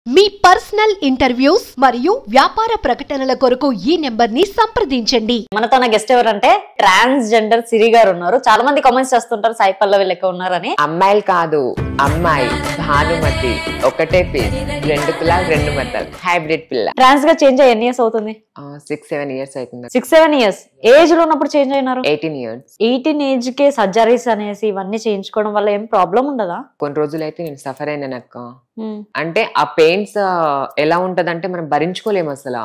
మీ personal interviews మరియు వ్యాపార ప్రకటనల కొరకు ఈ నెంబర్ ని సంప్రదించండి. మనతో నా గెస్ట్ ఎవరంటే ట్రాన్స్జెండర్ సిరి గారు ఉన్నారు. చాలా మంది కామెంట్స్ చేస్తుంటారు సాయి పల్లవి లెక్క ఉన్నారని. అమ్మాయిలు కాదు, అమ్మాయి భానుమతి ఒకటే పీస్, 2 కులాలు 2 మతాలు, హైబ్రిడ్ పిల్ల. ట్రాన్స్ గా చేంజ్ అయ్యి ఎన్ని ఇయర్స్ అవుతుంది? 6-7 ఇయర్స్ అవుతుంది. 6-7 ఇయర్స్. ఏజ్ లో ఉన్నప్పుడు చేంజ్ అయినారు? 18 ఇయర్స్. 18 ఏజ్ కే సర్జరీస్ అనేసి ఇవన్నీ చేయించుకోవడం వల్ల ఏం ప్రాబ్లం ఉండదా? కొన్ని రోజులు అయితే నేను సఫర్ అయినాను అక్క. అంటే ఆ పెయిన్స్ ఎలా ఉంటదంటే మనం భరించుకోలేము అసలు.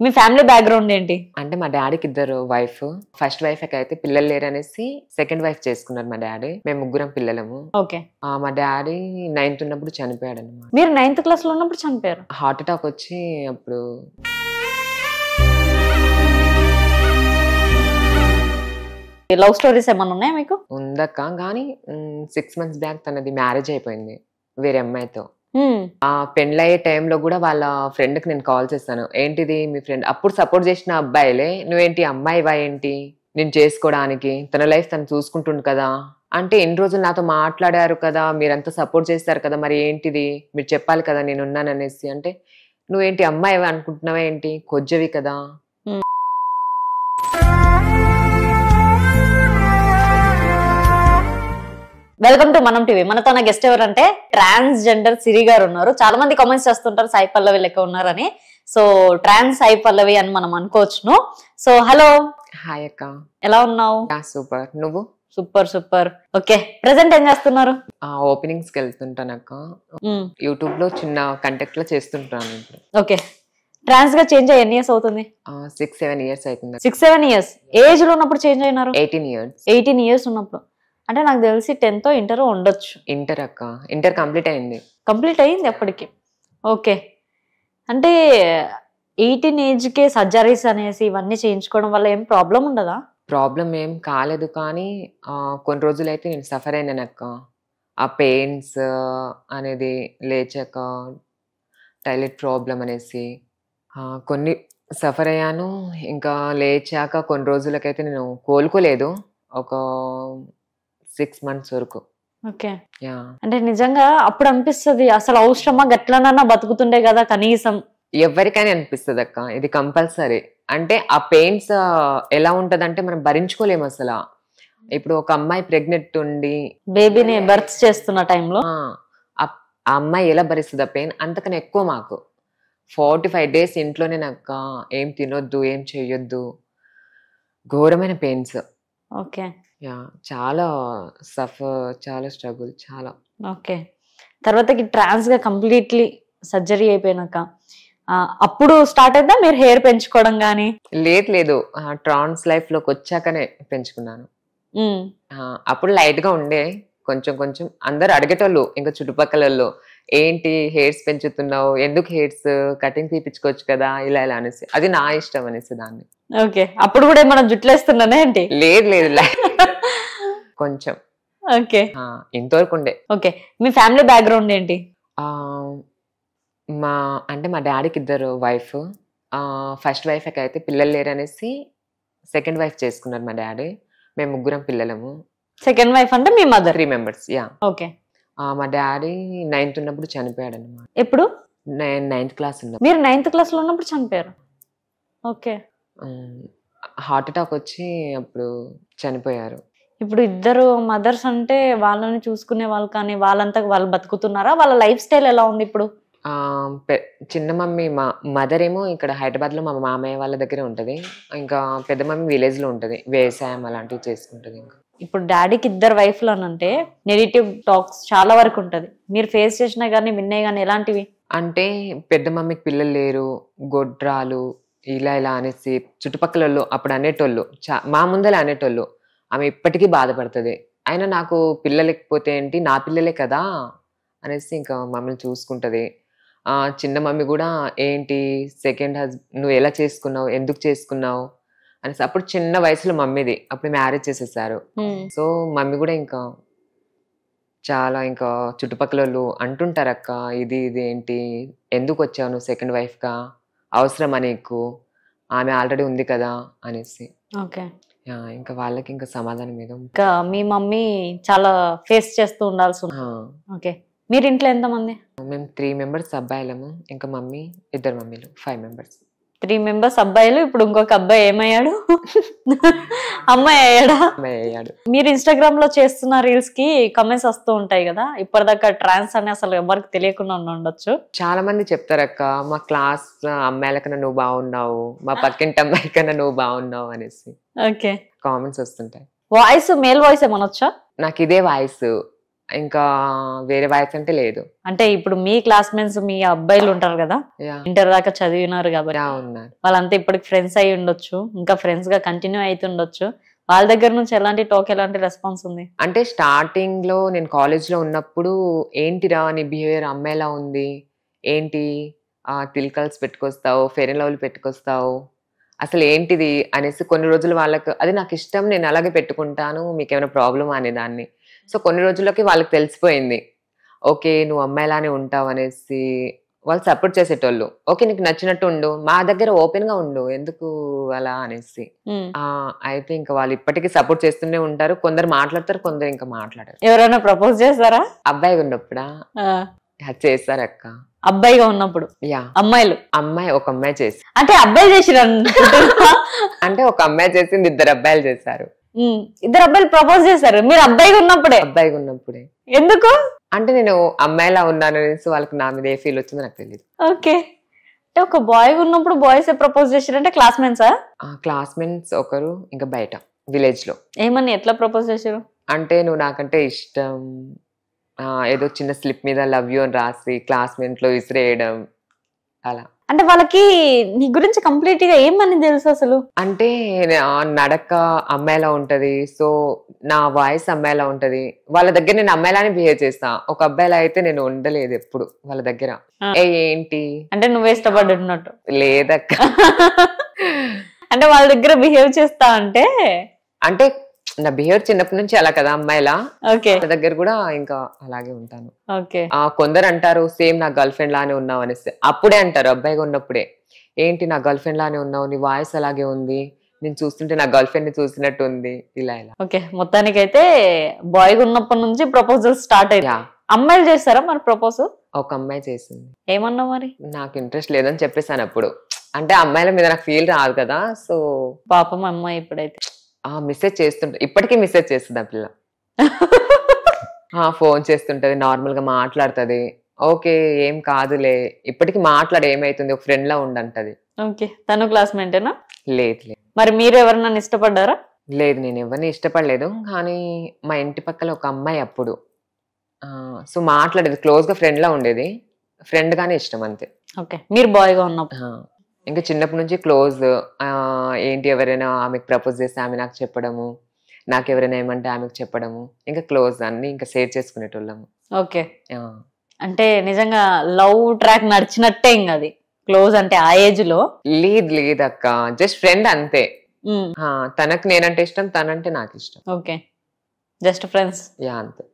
మీ ఫ్యామిలీ బ్యాక్గ్రౌండ్ ఏంటి? అంటే మా డాడీకి 2 వైఫ్. ఫస్ట్ వైఫ్ అయితే పిల్లలు లేరనేసి సెకండ్ వైఫ్ చేసుకున్నారు మా డాడీ. మేము 3 పిల్లలము. ఓకే. మా డాడీ 9th ఉన్నప్పుడు చనిపోయాడు అనమాట. మీరు 9th క్లాస్ లో ఉన్నప్పుడు చనిపోయారు? హార్ట్ అటాక్ వచ్చి అప్పుడు లవ్ స్టోరీస్ ఏమన్నా ఉన్నాయా మీకు? ఉందక్క, కానీ 6 months బ్యాక్ తనది మ్యారేజ్ అయిపోయింది వేరే అమ్మాయితో. ఆ పెళ్ళయ్యే టైంలో కూడా వాళ్ళ ఫ్రెండ్ కి నేను కాల్ చేస్తాను, ఏంటిది మీ ఫ్రెండ్ అప్పుడు సపోర్ట్ చేసిన అబ్బాయిలే, నువ్వేంటి అమ్మాయివా ఏంటి నేను చేసుకోవడానికి, తన లైఫ్ తను చూసుకుంటుంది కదా అంటే, ఎన్ని రోజులు నాతో మాట్లాడారు కదా, మీరంతా సపోర్ట్ చేస్తారు కదా, మరి ఏంటిది మీరు చెప్పాలి కదా నేనున్నాను అనేసి. అంటే నువ్వేంటి అమ్మాయివా అనుకుంటున్నావా ఏంటి, కొజ్జవి కదా. వెల్కమ్ టు మనం టీవీ. మనతో నా గెస్ట్ ఎవరంటే ట్రాన్స్జెండర్ సిరి గారు ఉన్నారు. చాలా మంది కామెంట్స్ చేస్తుంటారు సాయి పల్లవి లెక్క ఉన్నారని. సో ట్రాన్స్ సాయి పల్లవి అని మనం అనుకోవచ్చును. So hello. హాయ్ అక్క, ఎలా ఉన్నావు? సూపర్. నువ్వు? Super super. ఓకే, ప్రెసెంట్ ఏం చేస్తున్నారు? ఓపెనింగ్స్ కి వెళ్తుంటాను అక్క. యూట్యూబ్ లో చిన్న కంటెక్ట్ లో చేస్తుంటాను ఇప్పుడు. ఓకే. ట్రాన్స్ గా చేంజ్ అయ్యి ఎన్ని ఇయర్స్ అవుతుంది? 6-7 ఇయర్స్ అవుతుంది. 6-7 ఇయర్స్. ఏజ్ లో ఉన్నప్పుడు చేంజ్ అయినారు? 18 ఇయర్స్. 18 ఇయర్స్ ఉన్నప్పుడు అంటే నాకు తెలిసి 10th ఇంటర్ ఉండొచ్చు. ఇంటర్ అక్క, ఇంటర్ కంప్లీట్ అయింది. కంప్లీట్ అయింది అప్పటికి. ఓకే. అంటే 18 ఏజ్ కే సర్జరీస్ అనేసి ఇవన్నీ చేయించుకోవడం వల్ల ఏం ప్రాబ్లం ఉండదా? ప్రాబ్లం ఏం కాలేదు, కానీ కొన్ని రోజులు అయితే నేను సఫర్ అయినాను అక్క. ఆ పెయిన్స్ అనేది లేచాక టాయిలెట్ ప్రాబ్లం అనేసి కొన్ని సఫర్ అయ్యాను. ఇంకా లేచాక కొన్ని రోజులకైతే నేను కోలుకోలేదు, ఒక 6 months వరకు. ఓకే. అంటే నిజంగా అప్పుడు అనిపిస్తుంది, అసలు అవసరమా గట్లనన్నా బతుకుతుండే కదా కనీసం. ఎవరికైనా అనిపిస్తుంది అక్క, ఇది కంపల్సరీ. అంటే ఆ పెయిన్స్ ఎలా ఉంటదంటే మనం భరించుకోలేము అసలు. ఇప్పుడు ఒక అమ్మాయి ప్రెగ్నెంట్ ఉండి బేబీని బర్త్ చేస్తున్న టైంలో ఆ అమ్మాయి ఎలా భరిస్తుంది ఆ పెయిన్, అంతకన్నా ఎక్కువ మాకు 45 days ఇంట్లోనే నాకు ఏం తినొద్దు, ఏం చేయొద్దు, ఘోరమైన పెయిన్స్. ఓకే. చాలా చాలా స్ట్రగుల్ చాలా. ఓకే. తర్వాతకి ట్రాన్స్ గా కంప్లీట్లీ సర్జరీ అయిపోయినాక అప్పుడు స్టార్ట్ అయిందా మీరు హెయిర్ పెంచుకోవడం గానీ? లేదు, ట్రాన్స్ లైఫ్ లోకి వచ్చాకనే పెంచుకున్నాను. అప్పుడు లైట్ గా ఉండే, కొంచెం కొంచెం అందరు అడిగేటోళ్ళు, ఇంకా చుట్టుపక్కల ఏంటి హెయిర్స్ పెంచుతున్నావు, ఎందుకు హెయిర్స్ కటింగ్ తీపించుకోవచ్చు కదా, ఇలా ఇలా అనేసి. అది నా ఇష్టం అనేసి దాన్ని. ఓకే. అప్పుడు కూడా మనం జుట్లేస్తున్నానే ఏంటి? లేదు కొంచెం. ఓకే. ఇంతవరకు ఉండే. ఓకే. మీ ఫ్యామిలీ బ్యాక్గ్రౌండ్ ఏంటి? అంటే మా డాడీకి 2 వైఫ్. ఫస్ట్ వైఫ్ అయితే పిల్లలు లేరనేసి సెకండ్ వైఫ్ చేసుకున్నారు మా డాడీ. మేము 3 పిల్లలము. సెకండ్ వైఫ్ అంటే మీ మదర్? 3 members. ఓకే. మా డాడీ 9th ఉన్నప్పుడు చనిపోయాడు అనమాట. ఎప్పుడు? 9th క్లాస్ ఉన్నప్పుడు. మీరు 9th క్లాస్ లో ఉన్నప్పుడు చనిపోయారు? ఓకే. హార్ట్ అటాక్ వచ్చి అప్పుడు చనిపోయారు. ఇప్పుడు 2 మదర్స్ అంటే వాళ్ళని చూసుకునే వాళ్ళు, కానీ వాళ్ళంతా వాళ్ళు బతుకుతున్నారా? వాళ్ళ లైఫ్ స్టైల్ ఎలా ఉంది ఇప్పుడు? చిన్న మమ్మీ మా మదర్ ఏమో ఇక్కడ హైదరాబాద్ లో మా మామయ్య వాళ్ళ దగ్గరే ఉంటది. ఇంకా పెద్ద మమ్మీ విలేజ్ లో ఉంటది, వ్యవసాయం అలాంటివి చేసుకుంటది. ఇంకా ఇప్పుడు డాడీకి 2 వైఫ్లు అని అంటే నెగిటివ్ టాక్స్ చాలా వరకు ఉంటది. మీరు ఫేస్ చేసినా గానీ విన్నాయి గానీ ఎలాంటివి? అంటే పెద్ద మమ్మీకి పిల్లలు లేరు, గొడ్రాలు, ఇలా ఇలా అనేసి చుట్టుపక్కల అప్పుడు అనేటోళ్ళు, మా ముందలే అనేటోళ్ళు. ఆమె ఇప్పటికీ బాధపడుతుంది. అయినా నాకు పిల్లలు లేకపోతే ఏంటి, నా పిల్లలే కదా అనేసి ఇంకా మమ్మల్ని చూసుకుంటది. చిన్న మమ్మీ కూడా ఏంటి సెకండ్ హస్బెండ్ నువ్వు ఎలా చేసుకున్నావు, ఎందుకు చేసుకున్నావు అనేసి. అప్పుడు చిన్న వయసులో మమ్మీది, అప్పుడు మ్యారేజ్ చేసేసారు. సో మమ్మీ కూడా ఇంకా చాలా ఇంకా చుట్టుపక్కల అంటుంటారు, అక్క ఇది ఏంటి, ఎందుకు వచ్చావు నువ్వు సెకండ్ వైఫ్ గా, అవసరమా నీకు, ఆమె ఆల్రెడీ ఉంది కదా అనేసి. ఓకే. ఇంకా వాళ్ళకి ఇంకా సమాధానం ఏదో. ఇంకా మీ మమ్మీ చాలా ఫేస్ చేస్తూ ఉండాల్సి ఉంది. ఓకే, మీరు ఇంట్లో ఎంతమంది? మేము 3 members అబ్బాయిలము, ఇంకా మమ్మీ 2 మమ్మీలు, 5 members. 3 members అబ్బాయిలు. ఇప్పుడు ఇంకొక అబ్బాయి ఏమయ్యాడు? అమ్మాయి అయ్యాడా? అమ్మాయి అయ్యాడు. మీరు ఇన్స్టాగ్రామ్ లో చేస్తున్న రీల్స్ కి కమెంట్స్ వస్తూ ఉంటాయి కదా, ఇప్పటిదాకా ట్రాన్స్ అని అసలు ఎవరికి తెలియకుండా ఉండొచ్చు. చాలా మంది చెప్తారక్క, మా క్లాస్ అమ్మాయిల కన్నా నువ్వు బాగున్నావు, మా పక్కింటి అమ్మాయి కన్నా నువ్వు బాగున్నావు అనేసి ఓకే, కామెంట్స్ వస్తుంటాయి. వాయిస్ మేల్ వాయిస్ ఏమనొచ్చా? నాకు ఇదే వాయిస్, ఇంకా వేరే వాయిస్ అంటే లేదు. అంటే ఇప్పుడు మీ క్లాస్మేట్స్ మీ అబ్బాయిలు ఉంటారు కదా, ఇంటర్ దాకా చదివినారు కాబట్టి ఉన్నారు, వాళ్ళంతా ఇప్పటికి ఫ్రెండ్స్ అయి ఉండొచ్చు, ఇంకా ఫ్రెండ్స్ గా కంటిన్యూ అవుతుండొచ్చు. వాళ్ళ దగ్గర నుంచి ఎలాంటి టాక్, ఎలాంటి రెస్పాన్స్ ఉంది? అంటే స్టార్టింగ్ లో నేను కాలేజ్ లో ఉన్నప్పుడు, ఏంటిరా నీ బిహేవియర్ అమ్మాయిలా ఉంది, ఏంటి తిల్కల్స్ పెట్టుకొస్తావు, ఫెయిర్ అండ్ లవ్లీ పెట్టుకొస్తావు, అసలు ఏంటిది అనేసి కొన్ని రోజులు వాళ్ళకు అది నాకు ఇష్టం, నేను అలాగే పెట్టుకుంటాను, మీకు ఏమైనా ప్రాబ్లమ్ అనేదాన్ని. సో కొన్ని రోజులకి వాళ్ళకి తెలిసిపోయింది, ఓకే నువ్వు అమ్మాయిలానే ఉంటావు అనేసి. వాళ్ళు సపోర్ట్ చేసేటోళ్ళు, ఓకే నీకు నచ్చినట్టు ఉండు, మా దగ్గర ఓపెన్ గా ఉండు, ఎందుకు అలా అనేసి. అయితే ఇంకా వాళ్ళు ఇప్పటికీ సపోర్ట్ చేస్తూనే ఉంటారు. కొందరు మాట్లాడతారు, కొందరు ఇంకా మాట్లాడారు. ఎవరైనా ప్రపోజ్ చేస్తారా? అబ్బాయిగా ఉన్నప్పుడా చేస్తారు అక్క. అబ్బాయిగా ఉన్నప్పుడు అమ్మాయిలు? అమ్మాయి ఒక అమ్మాయి చేసి, అంటే అబ్బాయి చేసిరా? అంటే ఒక అమ్మాయి చేసింది, 2 అబ్బాయిలు చేశారు. 2 అబ్బాయిలు ప్రపోజ్ చేశారు మీరు అబ్బాయిగా ఉన్నప్పుడే? అబ్బాయిగా ఉన్నప్పుడే. ఎందుకు? అంటే నేను అమ్మాయిలా ఉన్నాను అనేసి వాళ్ళకి నా మీద ఏ ఫీల్ వచ్చిందో నాకు తెలియదు. ఓకే, అంటే ఒక బాయ్ ఉన్నప్పుడు బాయ్స్ ప్రపోజ్ చేశారంటే క్లాస్మేట్సా? క్లాస్మేట్స్ ఒకరు, ఇంకా బయట విలేజ్ లో. ఏమని, ఎట్లా ప్రపోజ్ చేశారు? అంటే నువ్వు నాకంటే ఇష్టం, ఏదో చిన్న స్లిప్ మీద లవ్ యూ అని రాసి క్లాస్మేట్ లో విసిరేయడం అలా. అంటే వాళ్ళకి నీ గురించి కంప్లీట్ గా ఏమని తెలుసు అసలు? అంటే నడక అమ్మాయిలా ఉంటది, సో నా వాయిస్ అమ్మాయిలా ఉంటది, వాళ్ళ దగ్గర నేను అమ్మాయిలానే బిహేవ్ చేస్తా. ఒక అబ్బాయిలా అయితే నేను ఉండలేదు ఎప్పుడు వాళ్ళ దగ్గర. ఏంటి అంటే నువ్వే ఇష్టపడుతున్నట్టు? లేదక్క. అంటే వాళ్ళ దగ్గర బిహేవ్ చేస్తా అంటే నా బిహేవియర్ చిన్నప్పటి నుంచి అలా కదా అమ్మాయిలా, వాళ్ళ దగ్గర కూడా ఇంకా అలాగే ఉంటాను. ఓకే, కొందరు అంటారు సేమ్ నా గర్ల్ ఫ్రెండ్ లానే ఉన్నావు అనేసి. అప్పుడే అంటారు అబ్బాయిగా ఉన్నప్పుడే, ఏంటి నా గర్ల్ ఫ్రెండ్ లానే ఉన్నావు, నీ వాయిస్ అలాగే ఉంది, నేను చూస్తుంటే నా గర్ల్ ఫ్రెండ్ ని చూసినట్టు ఉంది, ఇలా ఇలా. ఓకే, మొత్తానికైతే బాయ్ ఉన్నప్పటి నుంచి ప్రపోజల్ స్టార్ట్ అయ్యా. అమ్మాయిలు చేస్తారా మరి ప్రపోజ్? ఒక అమ్మాయి చేసింది. ఏమన్నా మరి? నాకు ఇంట్రెస్ట్ లేదని చెప్పేసాను అప్పుడు. అంటే అమ్మాయిల మీద నాకు ఫీల్ రాదు కదా, సో పాపం అమ్మాయి ఇప్పుడైతే మెసేజ్ చేస్తుంటా, ఇప్పటికీ మెసేజ్ చేస్తుంది ఆ పిల్ల. ఫోన్ చేస్తుంటది, నార్మల్ గా మాట్లాడుతుంది, ఓకే ఏం కాదులే, ఇప్పటికి మాట్లాడు, ఏమైతుంది ఒక ఫ్రెండ్ లా ఉండంటది. ఓకే, తను క్లాస్మేటేనా? లేదు. మరి మీరు ఎవరన్నా ఇష్టపడ్డారా? లేదు, నేను ఎవరిని ఇష్టపడలేదు, కానీ మా ఇంటి పక్కల ఒక అమ్మాయి అప్పుడు సో మాట్లాడేది, క్లోజ్ గా ఫ్రెండ్ లా ఉండేది, ఫ్రెండ్ గానే ఇష్టం అంతే. ఓకే, మీరు బాయ్ గా ఉన్నప్పుడు ఇంకా చిన్నప్పటి నుంచి క్లోజ్. ఏంటి ఎవరైనా ఆమెకు ప్రపోజ్ చేస్తే ఆమె నాకు చెప్పడము, నాకు ఎవరైనా ఏమంటే ఆమెకు చెప్పడము, ఇంకా క్లోజ్ అన్ని ఇంకా షేర్ చేసుకునేటోళ్ళము. ఓకే, అంటే నిజంగా లవ్ ట్రాక్ నడిచినట్టే ఇంకా అది క్లోజ్ అంటే ఆ ఏజ్ లో? లేదు అక్క, జస్ట్ ఫ్రెండ్ అంతే. తనకు నేనంటే ఇష్టం, తనంటే నాకు ఇష్టం. Okay, just friends. అంతే.